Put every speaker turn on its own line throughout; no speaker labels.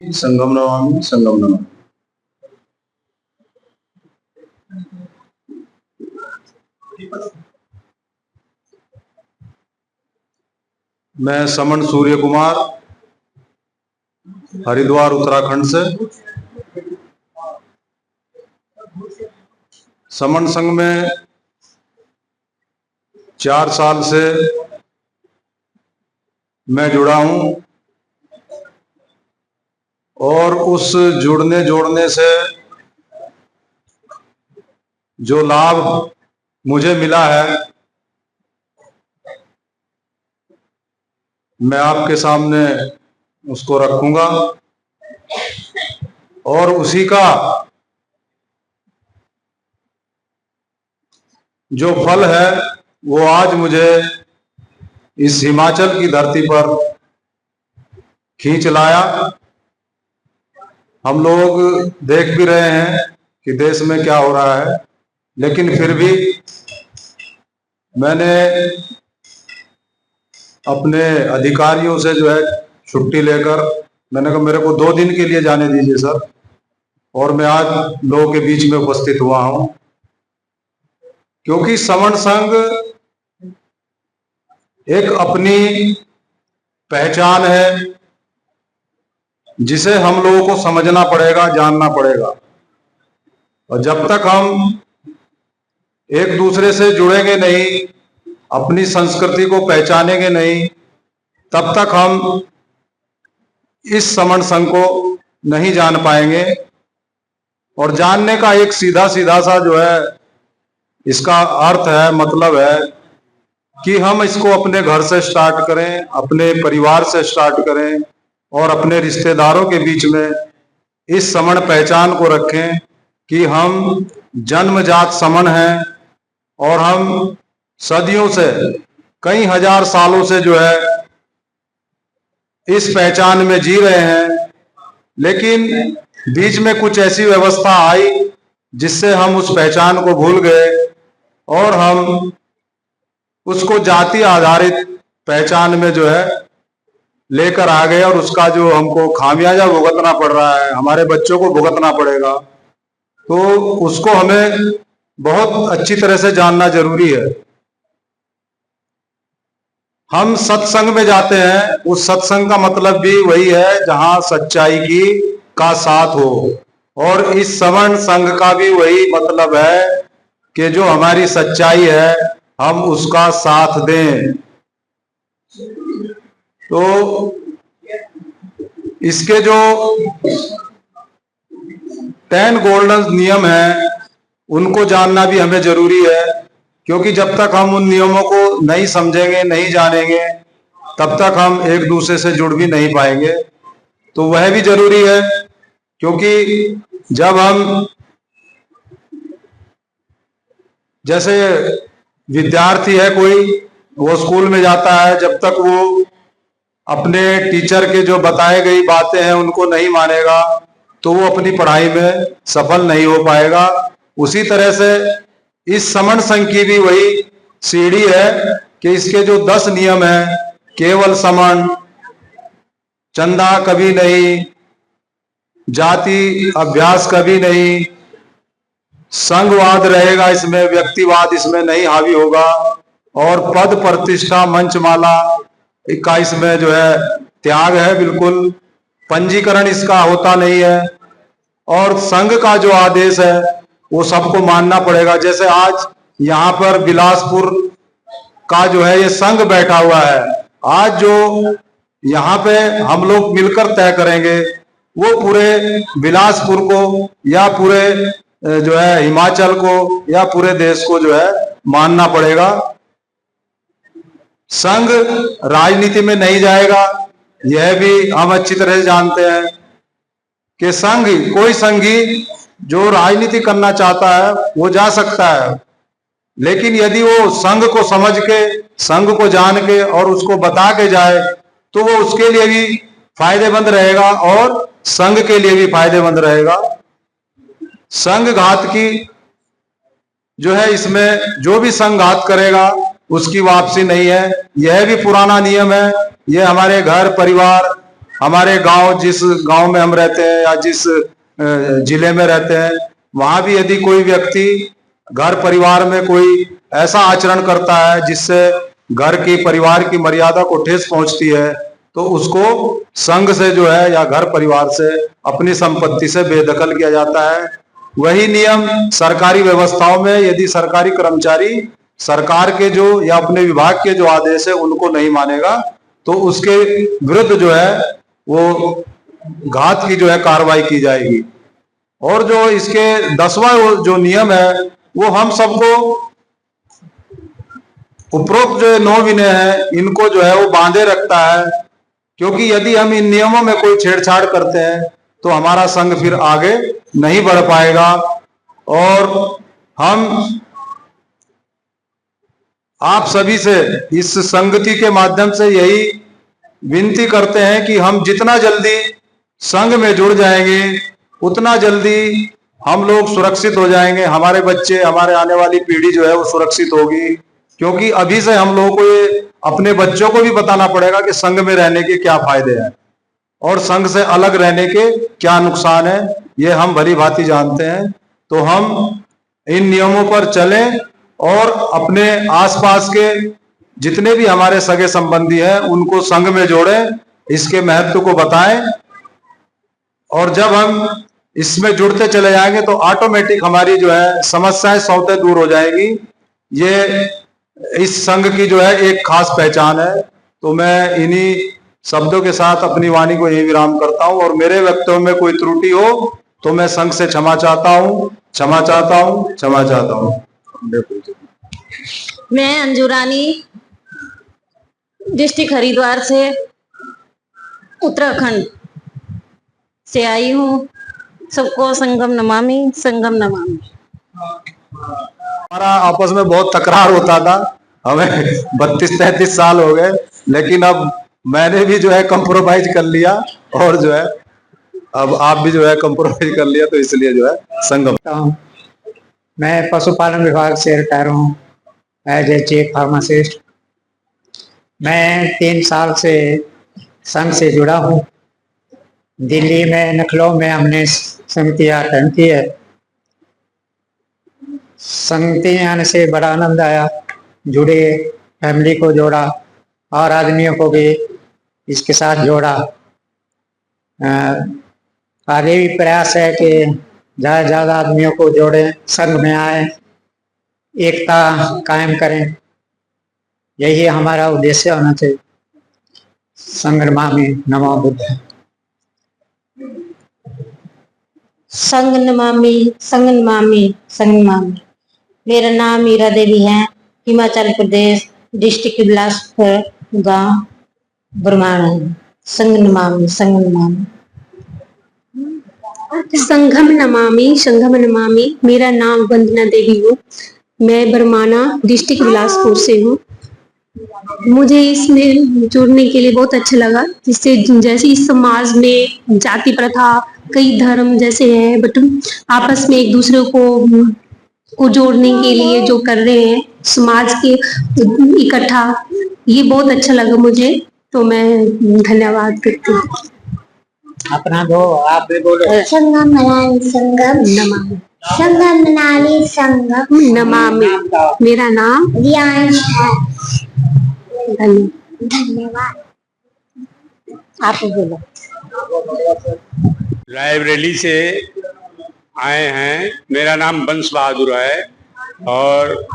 संगम नमामि संगम नमामि। मैं समन सूर्य कुमार हरिद्वार उत्तराखंड से समन संघ में 4 साल से मैं जुड़ा हूं और उस जुड़ने जोड़ने से जो लाभ मुझे मिला है मैं आपके सामने उसको रखूंगा और उसी का जो फल है वो आज मुझे इस हिमाचल की धरती पर खींच लाया। हम लोग देख भी रहे हैं कि देश में क्या हो रहा है, लेकिन फिर भी मैंने अपने अधिकारियों से जो है छुट्टी लेकर मैंने कहा मेरे को 2 दिन के लिए जाने दीजिए सर, और मैं आज लोगों के बीच में उपस्थित हुआ हूं क्योंकि समन संघ एक अपनी पहचान है जिसे हम लोगों को समझना पड़ेगा, जानना पड़ेगा। और जब तक हम एक दूसरे से जुड़ेंगे नहीं, अपनी संस्कृति को पहचानेंगे नहीं, तब तक हम इस समन संघ को नहीं जान पाएंगे। और जानने का एक सीधा सीधा सा जो है इसका अर्थ है, मतलब है कि हम इसको अपने घर से स्टार्ट करें, अपने परिवार से स्टार्ट करें और अपने रिश्तेदारों के बीच में इस समन पहचान को रखें कि हम जन्मजात समन हैं और हम सदियों से, कई हजार सालों से जो है इस पहचान में जी रहे हैं। लेकिन बीच में कुछ ऐसी व्यवस्था आई जिससे हम उस पहचान को भूल गए और हम उसको जाति आधारित पहचान में जो है लेकर आ गए और उसका जो हमको खामियाजा भुगतना पड़ रहा है, हमारे बच्चों को भुगतना पड़ेगा। तो उसको हमें बहुत अच्छी तरह से जानना जरूरी है। हम सत्संग में जाते हैं, उस सत्संग का मतलब भी वही है जहां सच्चाई की का साथ हो, और इस समन संघ का भी वही मतलब है कि जो हमारी सच्चाई है हम उसका साथ दें। तो इसके जो 10 गोल्डन नियम हैं उनको जानना भी हमें जरूरी है, क्योंकि जब तक हम उन नियमों को नहीं समझेंगे, नहीं जानेंगे, तब तक हम एक दूसरे से जुड़ भी नहीं पाएंगे। तो वह भी जरूरी है, क्योंकि जब हम, जैसे विद्यार्थी है कोई, वो स्कूल में जाता है, जब तक वो अपने टीचर के जो बताए गई बातें हैं उनको नहीं मानेगा तो वो अपनी पढ़ाई में सफल नहीं हो पाएगा। उसी तरह से इस समन संघ की भी वही सीढ़ी है कि इसके जो 10 नियम हैं, केवल समन, चंदा कभी नहीं, जाति अभ्यास कभी नहीं, संघवाद रहेगा इसमें, व्यक्तिवाद इसमें नहीं हावी होगा, और पद प्रतिष्ठा मंचमाला का इसमें जो है त्याग है बिल्कुल, पंजीकरण इसका होता नहीं है, और संघ का जो आदेश है वो सबको मानना पड़ेगा। जैसे आज यहाँ पर बिलासपुर का जो है ये संघ बैठा हुआ है, आज जो यहाँ पे हम लोग मिलकर तय करेंगे वो पूरे बिलासपुर को या पूरे जो है हिमाचल को या पूरे देश को जो है मानना पड़ेगा। संघ राजनीति में नहीं जाएगा, यह भी हम अच्छी तरह से जानते हैं कि संघ, कोई संघी जो राजनीति करना चाहता है वो जा सकता है, लेकिन यदि वो संघ को समझ के, संघ को जान के और उसको बता के जाए तो वो उसके लिए भी फायदेमंद रहेगा और संघ के लिए भी फायदेमंद रहेगा। संघ घात की जो है, इसमें जो भी संघ घात करेगा उसकी वापसी नहीं है, यह भी पुराना नियम है। यह हमारे घर परिवार, हमारे गांव, जिस गांव में हम रहते हैं या जिस जिले में रहते हैं, वहां भी यदि कोई व्यक्ति घर परिवार में कोई ऐसा आचरण करता है जिससे घर की परिवार की मर्यादा को ठेस पहुंचती है, तो उसको संघ से जो है या घर परिवार से अपनी संपत्ति से बेदखल किया जाता है। वही नियम सरकारी व्यवस्थाओं में, यदि सरकारी कर्मचारी सरकार के जो या अपने विभाग के जो आदेश है उनको नहीं मानेगा, तो उसके विरुद्ध जो है वो घात की जो है कार्रवाई की जाएगी। और जो इसके 10वां जो नियम है वो हम सबको, उपरोक्त जो 9 विनय है इनको जो है वो बांधे रखता है, क्योंकि यदि हम इन नियमों में कोई छेड़छाड़ करते हैं तो हमारा संघ फिर आगे नहीं बढ़ पाएगा। और हम आप सभी से इस संगति के माध्यम से यही विनती करते हैं कि हम जितना जल्दी संघ में जुड़ जाएंगे उतना जल्दी हम लोग सुरक्षित हो जाएंगे, हमारे बच्चे, हमारे आने वाली पीढ़ी जो है वो सुरक्षित होगी। क्योंकि अभी से हम लोगों को ये अपने बच्चों को भी बताना पड़ेगा कि संघ में रहने के क्या फायदे हैं और संघ से अलग रहने के क्या नुकसान है, ये हम भली भांति जानते हैं। तो हम इन नियमों पर चलें और अपने आसपास के जितने भी हमारे सगे संबंधी हैं उनको संघ में जोड़ें, इसके महत्व को बताएं। और जब हम इसमें जुड़ते चले जाएंगे तो ऑटोमेटिक हमारी जो है समस्याएं स्वतः दूर हो जाएगी। ये इस संघ की जो है एक खास पहचान है। तो मैं इन्हीं शब्दों के साथ अपनी वाणी को यही विराम करता हूं, और मेरे वक्तव्य में कोई त्रुटि हो तो मैं संघ से क्षमा चाहता हूं, क्षमा चाहता हूं, क्षमा चाहता हूं।
मैं अंजू रानी डिस्ट्रिक्ट हरिद्वार से, उत्तराखंड से आई हूँ। सबको संगम नमामि, संगम नमामि।
हमारा आपस में बहुत तकरार होता था, हमें 32-33 साल हो गए, लेकिन अब मैंने भी जो है कंप्रोमाइज कर लिया, और जो है अब आप भी जो है कंप्रोमाइज कर लिया, तो इसलिए जो है संगम।
मैं पशुपालन विभाग से रिटायर हूँ एज ए चीफ फार्मासिस्ट। मैं 3 साल से संघ से जुड़ा हूँ। दिल्ली में लखनऊ में हमने समिति अटेंड की है। समिति आने से बड़ा आनंद आया, जुड़े, फैमिली को जोड़ा और आदमियों को भी इसके साथ जोड़ा। आगे भी प्रयास है कि ज़्यादा से ज़्यादा आदमियों को जोड़ें, संघ में आए, एकता कायम करें, यही हमारा उद्देश्य होना चाहिए। संघ नमामि, नमो बुद्धाय।
संग नमामि, संग नमामि, संग नमामि। मेरा नाम मीरा देवी है, हिमाचल प्रदेश, डिस्ट्रिक्ट बिलासपुर, गांव बरमाणा। संग नमामि, संग नमामि।
संगम नमामि, संगम नमामि। मेरा नाम वंदना देवी हो, मैं बरमाना डिस्ट्रिक्ट बिलासपुर से हूँ। मुझे इसमें जुड़ने के लिए बहुत अच्छा लगा, जिससे जैसे इस समाज में जाति प्रथा, कई धर्म जैसे हैं, बट आपस में एक दूसरे को जोड़ने के लिए जो कर रहे हैं समाज के इकट्ठा, ये बहुत अच्छा लगा मुझे। तो मैं धन्यवाद करती हूँ।
अपना दो, आप भी बोलो।
संगम नमामि, संगम
नमामि,
संगम नमामि, संगम
नमामि। मेरा नाम
रियांश है।
धन्यवाद।
आप बोलो।
रायबरेली से आए हैं। मेरा नाम बंश बहादुर है और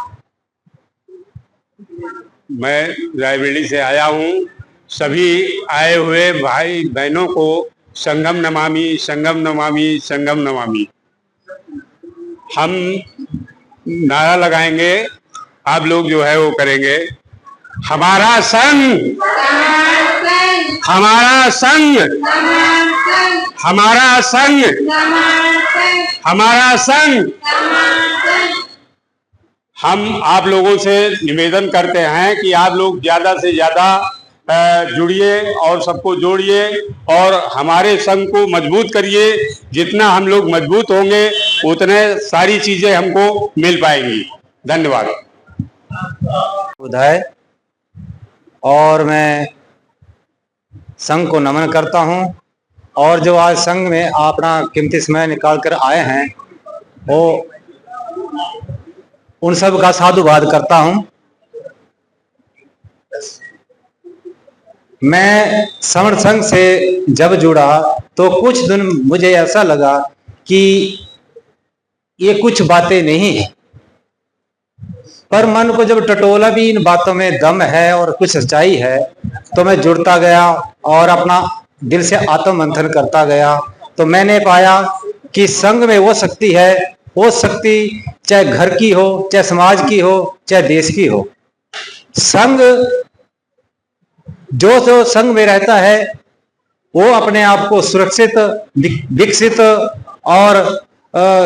मैं रायबरेली से आया हूँ। सभी आए हुए भाई बहनों को संगम नमामि, संगम नमामि, संगम नमामि। हम नारा लगाएंगे, आप लोग जो है वो करेंगे। हमारा संघ, हमारा संघ, हमारा संघ, हमारा संघ। हम आप लोगों से निवेदन करते हैं कि आप लोग ज्यादा से ज्यादा जुड़िए और सबको जोड़िए और हमारे संघ को मजबूत करिए। जितना हम लोग मजबूत होंगे उतने सारी चीजें हमको मिल पाएंगी। धन्यवाद।
उदय, और मैं
संघ को नमन करता हूं और जो आज संघ में अपना कीमती समय निकाल कर आए हैं वो उन सब का साधुवाद करता हूं। मैं श्रवण संघ से जब जुड़ा तो कुछ दिन मुझे ऐसा लगा कि ये कुछ बातें नहीं है, पर मन को जब टटोला भी इन बातों में दम है और कुछ सच्चाई है तो मैं जुड़ता गया और अपना दिल से आत्म मंथन करता गया। तो मैंने पाया कि संघ में वो शक्ति है, वो शक्ति चाहे घर की हो, चाहे समाज की हो, चाहे देश की हो। संघ जो संघ में रहता है वो अपने आप को सुरक्षित, विकसित और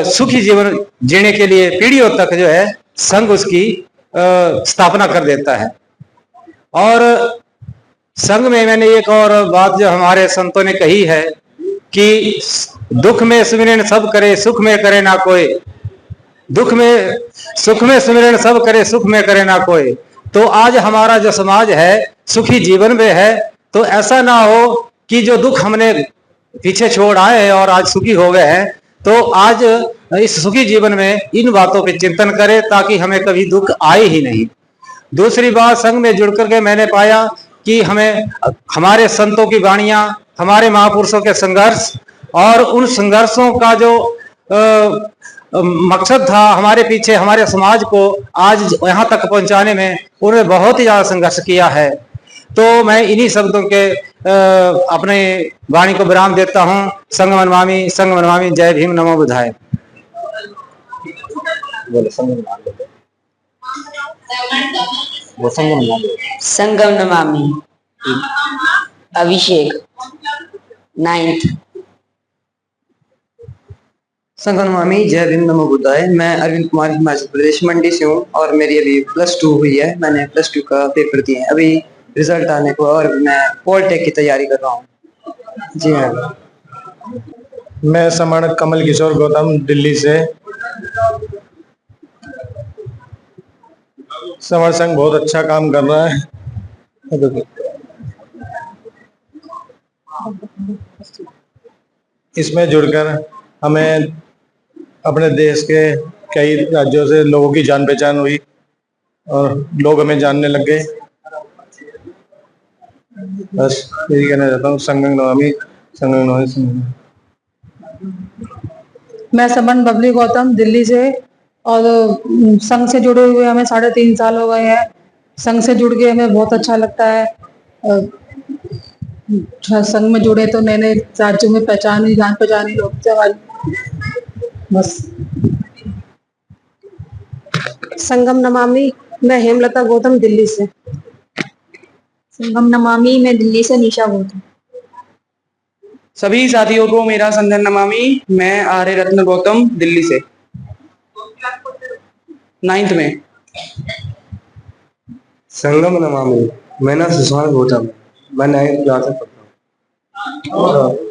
सुखी जीवन जीने के लिए पीढ़ियों तक जो है संघ उसकी स्थापना कर देता है। और संघ में मैंने एक और बात जो हमारे संतों ने कही है कि दुख में सुमिरन सब करे, सुख में करे ना कोई। दुख में सुख में सुमिरन सब करे, सुख में करे ना कोई। तो आज हमारा जो समाज है सुखी जीवन में है, तो ऐसा ना हो कि जो दुख हमने पीछे छोड़ आए हैं और आज सुखी हो गए हैं, तो आज इस सुखी जीवन में इन बातों पे चिंतन करें ताकि हमें कभी दुख आए ही नहीं। दूसरी बात, संघ में जुड़ करके मैंने पाया कि हमें हमारे संतों की वाणियां, हमारे महापुरुषों के संघर्ष और उन संघर्षों का जो मकसद था हमारे पीछे हमारे समाज को आज यहाँ तक पहुंचाने में, उन्होंने बहुत ही ज्यादा संघर्ष किया है। तो मैं इन्हीं शब्दों के अपने वाणी को विराम देता हूँ। संघ मनमामी, संघ मनमामी। जय भीम, नमो बुद्धाय।
संगम नमामि। अभिषेक 9th।
संगम नमामि। जय भीम, नमो बुद्धाय। मैं अरविंद कुमार हिमाचल प्रदेश मंडी से हूँ और मेरी अभी +2 हुई है। मैंने +2 का पेपर दिए हैं, अभी रिजल्ट आने को, और मैं पॉलिटेक की तैयारी कर रहा हूँ। जी हाँ।
मैं समण कमल किशोर गौतम, दिल्ली से। समण संघ बहुत अच्छा काम कर रहा है। इसमें जुड़कर हमें अपने देश के कई राज्यों से लोगों की जान पहचान हुई और लोग हमें जानने लग गए। बस यही कहना चाहता हूँ। संगम नमामि, संगम नमामि।
मैं समन बबली गौतम, दिल्ली से, और संघ से जुड़े हुए हमें 3.5 साल हो गए हैं। संघ से जुड़ के हमें बहुत अच्छा लगता है। संघ में जुड़े तो नए नए राज्यों में पहचानी, जान पहचानी लोग बस।
संगम नमामि। मैं हेमलता गौतम, दिल्ली से।
संगम नमामि। मैं दिल्ली से निशा गौतम।
सभी साथियों को मेरा संगम नमामि। मैं आर्य रत्न गौतम, दिल्ली से, 9th में।
संगम नमामि। मैं ना सुशांत गौतम, मैं 9th क्लास में पढ़ता हूँ।